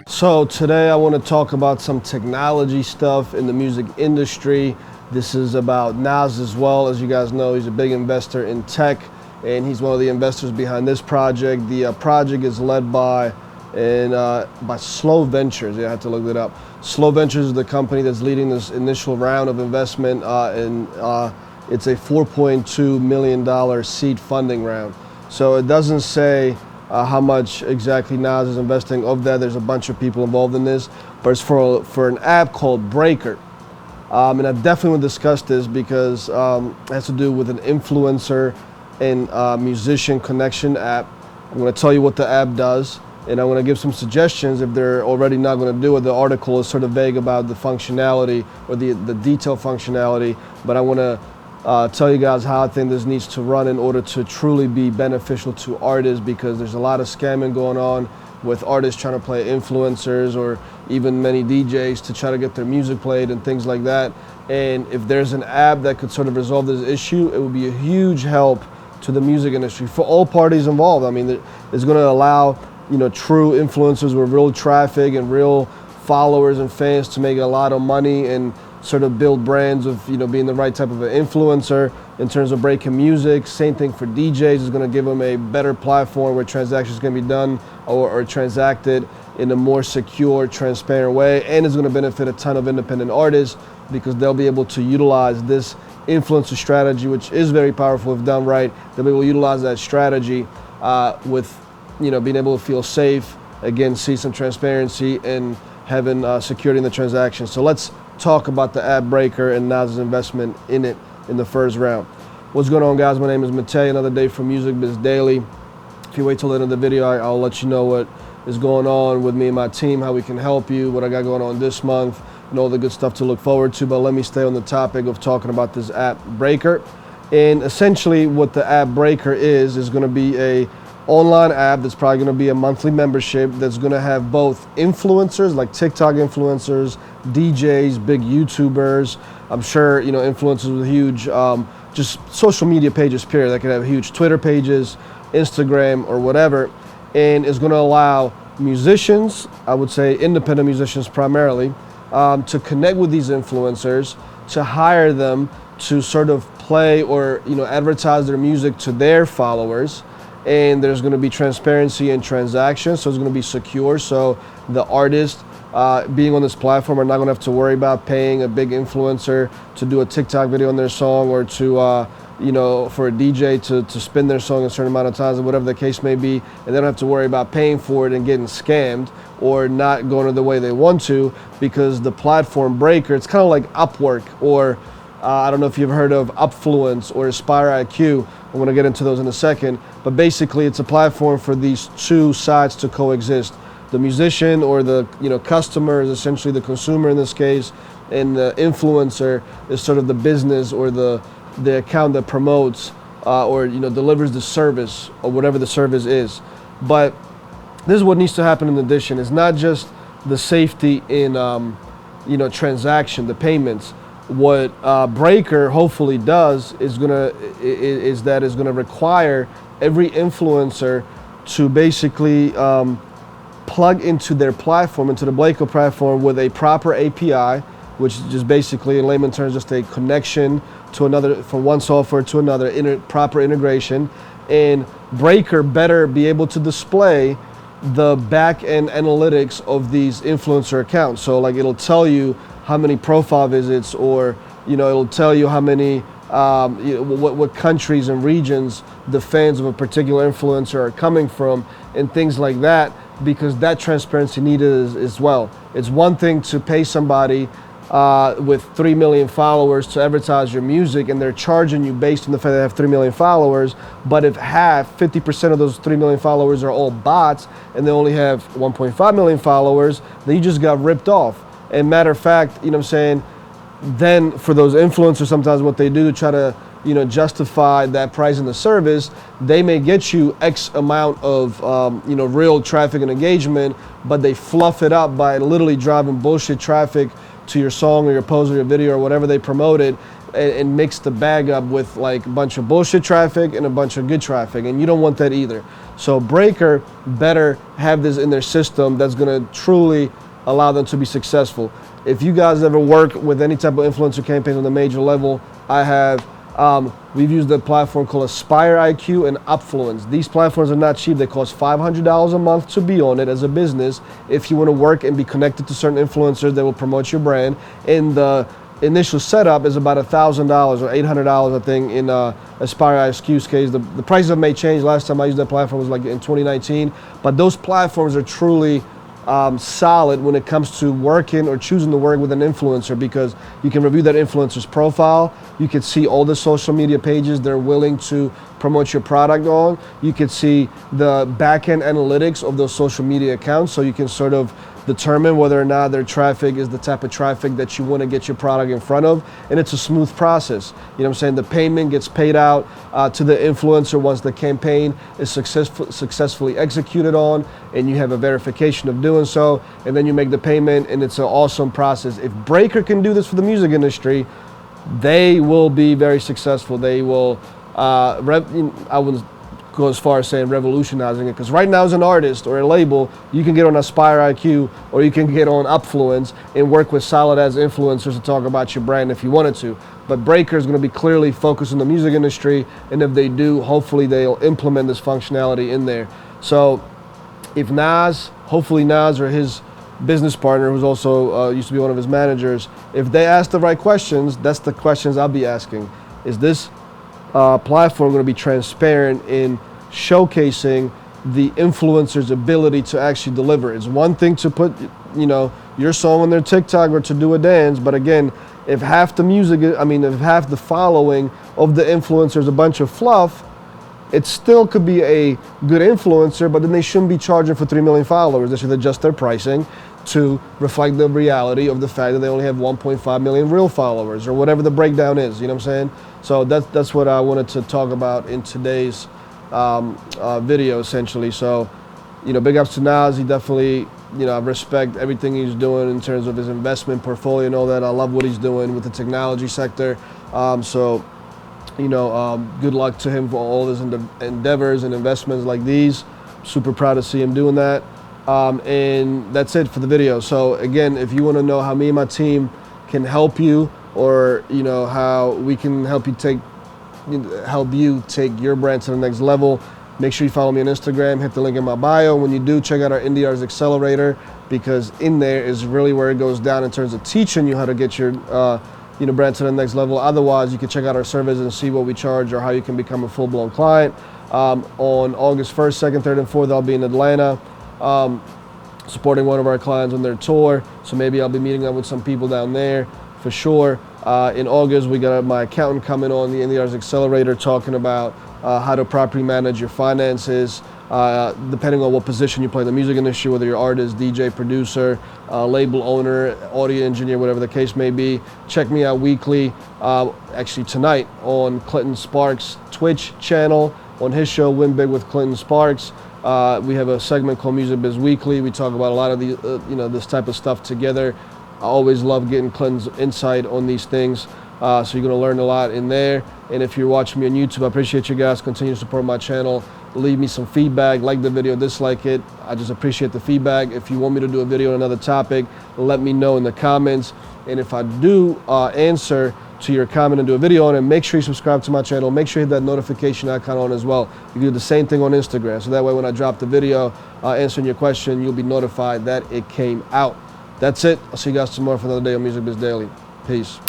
So today I want to talk about some technology stuff in the music industry. This is about Nas as well. As you guys know, he's a big investor in tech, and he's one of the investors behind this project. The project is led by Slow Ventures. Yeah, I had to look that up. Slow Ventures is the company that's leading this initial round of investment, and it's a $4.2 million seed funding round. So it doesn't say how much exactly Nas is investing of that. There's a bunch of people involved in this, but it's for an app called BREAKR. And I definitely want to discuss this because it has to do with an influencer and musician connection app. I'm going to tell you what the app does, and I'm going to give some suggestions if they're already not going to do it. The article is sort of vague about the functionality or the detailed functionality, but I want to tell you guys how I think this needs to run in order to truly be beneficial to artists, because there's a lot of scamming going on with artists trying to play influencers or even many DJs to try to get their music played and things like that. And if there's an app that could sort of resolve this issue, it would be a huge help to the music industry for all parties involved. I mean, it's going to allow, true influencers with real traffic and real followers and fans to make a lot of money and sort of build brands of, being the right type of an influencer in terms of breaking music. Same thing for DJs. Is going to give them a better platform where transactions can be done or transacted in a more secure, transparent way. And it's going to benefit a ton of independent artists because they'll be able to utilize this influencer strategy, which is very powerful if done right. They'll be able to utilize that strategy with, being able to feel safe, again, see some transparency and having security in the transaction. So let's talk about the app BREAKR and Nas's investment in it in the first round. What's going on, guys? My name is Matei. Another day from Music Biz Daily. If you wait till the end of the video, I'll let you know what is going on with me and my team, how we can help you, what I got going on this month, and all the good stuff to look forward to. But let me stay on the topic of talking about this app BREAKR. And essentially what the app BREAKR is going to be a online app that's probably going to be a monthly membership that's going to have both influencers like TikTok influencers, DJs, big YouTubers. I'm sure, influencers with huge just social media pages, period. They could have huge Twitter pages, Instagram, or whatever. And it's going to allow musicians, I would say independent musicians primarily, to connect with these influencers, to hire them to sort of play or, advertise their music to their followers. And there's going to be transparency and transactions, so it's going to be secure. So the artists being on this platform are not going to have to worry about paying a big influencer to do a TikTok video on their song, or to for a DJ to spin their song a certain amount of times, or whatever the case may be. And they don't have to worry about paying for it and getting scammed or not going the way they want to, because the platform BREAKR, it's kind of like Upwork, or I don't know if you've heard of Upfluence or Aspire IQ. I'm going to get into those in a second, but basically it's a platform for these two sides to coexist. The musician or the customer is essentially the consumer in this case, and the influencer is sort of the business or the account that promotes or delivers the service or whatever the service is. But this is what needs to happen in addition. It's not just the safety in transaction, the payments. What BREAKR hopefully does is gonna require every influencer to basically plug into their platform, into the BREAKR platform, with a proper API, which is just basically, in layman terms, just a connection to another, from one software to another, proper integration. And BREAKR better be able to display the back-end analytics of these influencer accounts. So like, it'll tell you how many profile visits, or it'll tell you how many what countries and regions the fans of a particular influencer are coming from, and things like that, because that transparency needed as well. It's one thing to pay somebody with 3 million followers to advertise your music, and they're charging you based on the fact they have 3 million followers. But if 50% of those 3 million followers are all bots and they only have 1.5 million followers, then you just got ripped off. And matter of fact, then for those influencers, sometimes what they do to try to, justify that price in the service, they may get you X amount of, real traffic and engagement, but they fluff it up by literally driving bullshit traffic to your song or your post or your video or whatever they promoted, and mix the bag up with like a bunch of bullshit traffic and a bunch of good traffic, and you don't want that either. So BREAKR better have this in their system that's gonna truly allow them to be successful. If you guys ever work with any type of influencer campaign on a major level, I have. We've used a platform called Aspire IQ and Upfluence. These platforms are not cheap. They cost $500 a month to be on it as a business if you want to work and be connected to certain influencers that will promote your brand. And the initial setup is about $1,000 or $800, I think, in Aspire IQ's case. The prices have may change. Last time I used that platform was like in 2019. But those platforms are truly solid when it comes to working or choosing to work with an influencer, because you can review that influencer's profile. You can see all the social media pages they're willing to promote your product on. You can see the back-end analytics of those social media accounts, so you can sort of determine whether or not their traffic is the type of traffic that you want to get your product in front of, and it's a smooth process. You know what I'm saying? The payment gets paid out to the influencer once the campaign is successfully executed on, and you have a verification of doing so, and then you make the payment, and it's an awesome process. If BREAKR can do this for the music industry, they will be very successful. They will, I wouldn't go as far as saying revolutionizing it, because right now as an artist or a label, you can get on Aspire IQ or you can get on Upfluence and work with solid as influencers to talk about your brand if you wanted to. But BREAKR is going to be clearly focused on the music industry, and if they do, hopefully they'll implement this functionality in there. So if hopefully Nas or his business partner, who's also used to be one of his managers, if they ask the right questions, that's the questions I'll be asking. Is this platform going to be transparent in showcasing the influencer's ability to actually deliver? It's one thing to put, your song on their TikTok or to do a dance, but again, if half the if half the following of the influencer is a bunch of fluff, it still could be a good influencer, but then they shouldn't be charging for 3 million followers. They should adjust their pricing to reflect the reality of the fact that they only have 1.5 million real followers, or whatever the breakdown is, you know what I'm saying? So that's what I wanted to talk about in today's video, essentially. So, big ups to Nas. He definitely, I respect everything he's doing in terms of his investment portfolio and all that. I love what he's doing with the technology sector. Good luck to him for all his endeavors and investments like these. Super proud to see him doing that. And that's it for the video. So again, if you want to know how me and my team can help you, or how we can help you take your brand to the next level, make sure you follow me on Instagram. Hit the link in my bio. When you do, check out our NDR's Accelerator, because in there is really where it goes down in terms of teaching you how to get your brand to the next level. Otherwise, you can check out our service and see what we charge or how you can become a full-blown client. On August 1st, 2nd, 3rd, and 4th, I'll be in Atlanta supporting one of our clients on their tour. So maybe I'll be meeting up with some people down there for sure. In August, we got my accountant coming on the NDR's Accelerator, talking about how to properly manage your finances, depending on what position you play in the music industry, whether you're artist, DJ, producer, label owner, audio engineer, whatever the case may be. Check me out weekly, actually tonight, on Clinton Sparks' Twitch channel, on his show, Win Big with Clinton Sparks. We have a segment called Music Biz Weekly. We talk about a lot of the, this type of stuff together. I always love getting Clinton's insight on these things. So you're gonna learn a lot in there. And if you're watching me on YouTube, I appreciate you guys. Continue to support my channel. Leave me some feedback, like the video, dislike it. I just appreciate the feedback. If you want me to do a video on another topic, let me know in the comments. And if I do answer to your comment and do a video on it, make sure you subscribe to my channel. Make sure you hit that notification icon on as well. You can do the same thing on Instagram. So that way when I drop the video answering your question, you'll be notified that it came out. That's it. I'll see you guys tomorrow for another day on Music Biz Daily. Peace.